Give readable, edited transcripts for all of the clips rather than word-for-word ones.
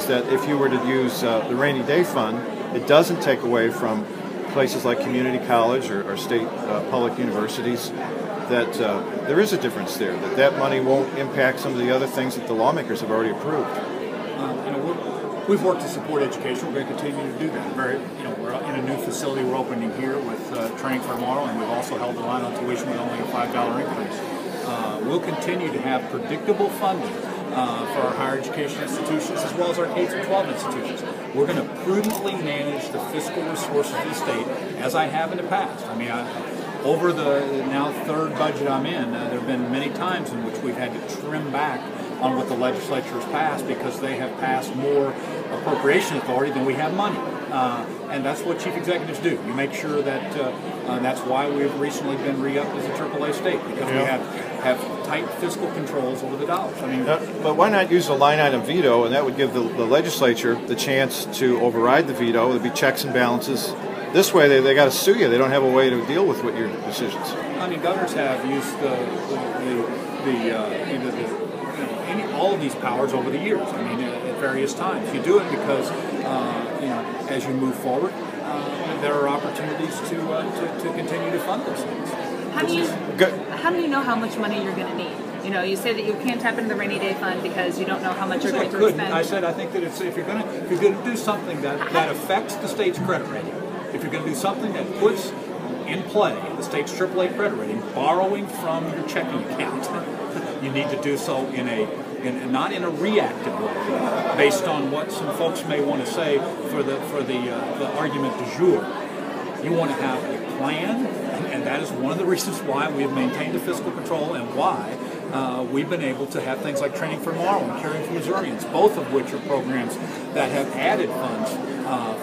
is that if you were to use the rainy day fund, it doesn't take away from places like community college or state public universities, that there is a difference there, that money won't impact some of the other things that the lawmakers have already approved. We've worked to support education. We're going to continue to do that. We're in a new facility we're opening here with training for tomorrow, and we've also held the line on tuition with only a $5 increase. We'll continue to have predictable funding for our higher education institutions as well as our K-12 institutions. We're going to prudently manage the fiscal resources of the state as I have in the past. I mean, over the now third budget I'm in, there have been many times in which we've had to trim back on what the legislature has passed because they have passed more appropriation authority than we have money. And that's what chief executives do. You make sure that that's why we've recently been re-upped as a AAA state, because we have tight fiscal controls over the dollars. I mean, but why not use a line item veto, and that would give the legislature the chance to override the veto. There'd be checks and balances. This way, they got to sue you. They don't have a way to deal with what your decisions. I mean, governors have used all of these powers over the years. I mean, at various times. You do it because as you move forward, there are opportunities to continue to fund those things. How do you know how much money you're going to need? You know, you say that you can't tap into the rainy day fund because you don't know how much you're going to spend. I said I think that if you're going to do something that affects the state's credit rating, if you're going to do something that puts in play the state's AAA credit rating, borrowing from your checking account, you need to do so not in a reactive way, based on what some folks may want to say for the argument du jour. You want to have a plan, and that is one of the reasons why we have maintained the fiscal control and why we've been able to have things like Training for Tomorrow and Caring for Missourians, both of which are programs that have added funds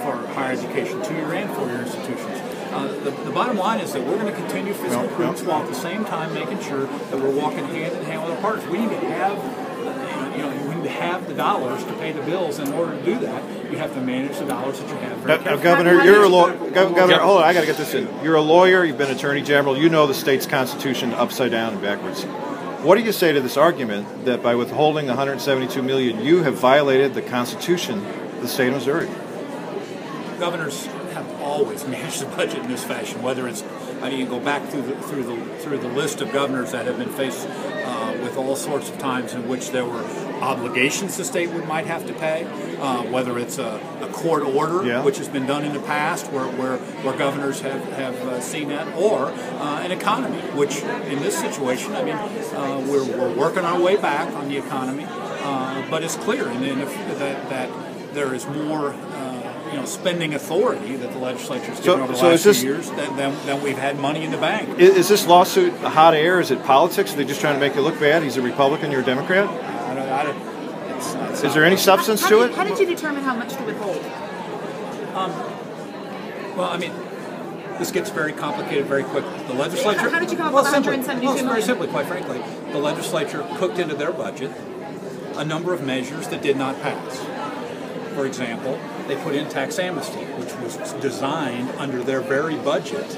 for higher education, 2-year and 4-year institutions. The bottom line is that we're going to continue fiscal prudence while at the same time making sure that we're walking hand in hand with our partners. We need to have the dollars to pay the bills. In order to do that, you have to manage the dollars that you have. Governor, you're a lawyer. Governor, hold on, I got to get this in. You're a lawyer. You've been Attorney General. You know the state's constitution upside down and backwards. What do you say to this argument that by withholding $172 million, you have violated the Constitution of the state of Missouri? Governors have always managed the budget in this fashion. Whether it's, I mean, you go back through the list of governors that have been faced with all sorts of times in which there were obligations the state might have to pay. Whether it's a court order, which has been done in the past, where governors have seen that, or an economy, which in this situation, I mean, we're working our way back on the economy, but it's clear that there is more spending authority that the legislature has given over the last few years than we've had money in the bank. Is this lawsuit hot air? Is it politics? Are they just trying to make you look bad? He's a Republican, you're a Democrat? Is there any substance to it? How did you determine how much to withhold? Well, I mean, this gets very complicated very quickly. The legislature... How did you come up with $172 million? Very simply, quite frankly, the legislature cooked into their budget a number of measures that did not pass. For example, they put in tax amnesty, which was designed under their very budget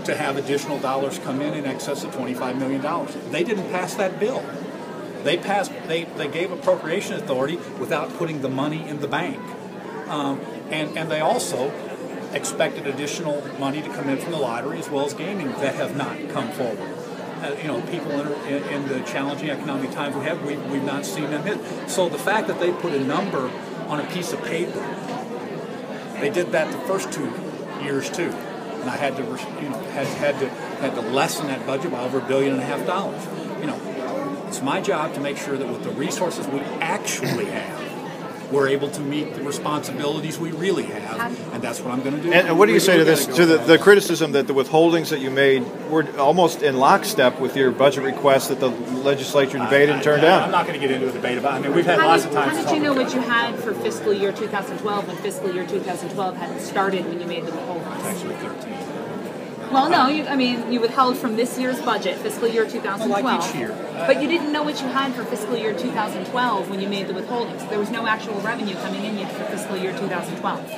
to have additional dollars come in excess of $25 million. They didn't pass that bill. They gave appropriation authority without putting the money in the bank. And they also expected additional money to come in from the lottery as well as gaming that have not come forward. People in the challenging economic times we've not seen them hit. So the fact that they put a number on a piece of paper, they did that the first 2 years too, and I had to had to lessen that budget by over $1.5 billion. It's my job to make sure that with the resources we actually have, we're able to meet the responsibilities we really have, and that's what I'm going to do. And what do you say to this, to the criticism that the withholdings that you made were almost in lockstep with your budget request that the legislature debated and turned down? I'm not going to get into a debate about it. I mean, we've had lots of times. How did you know what you had for fiscal year 2012 when fiscal year 2012 hadn't started when you made the withholdings? Actually 13. Well, no, you withheld from this year's budget, fiscal year 2012. Like each year. But you didn't know what you had for fiscal year 2012 when you made the withholdings. There was no actual revenue coming in yet for fiscal year 2012.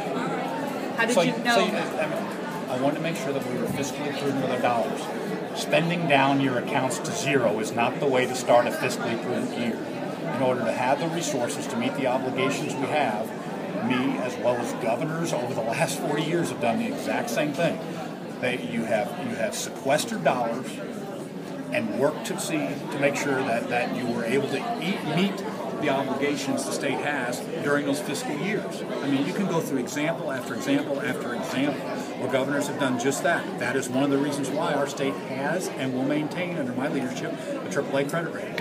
How did you know? I wanted to make sure that we were fiscally prudent with our dollars. Spending down your accounts to zero is not the way to start a fiscally prudent year. in order to have the resources to meet the obligations we have. Me, as well as governors over the last 40 years, have done the exact same thing. You have sequestered dollars and worked to make sure that you were able to meet the obligations the state has during those fiscal years. I mean, you can go through example after example after example where governors have done just that. That is one of the reasons why our state has and will maintain, under my leadership, a AAA credit rating.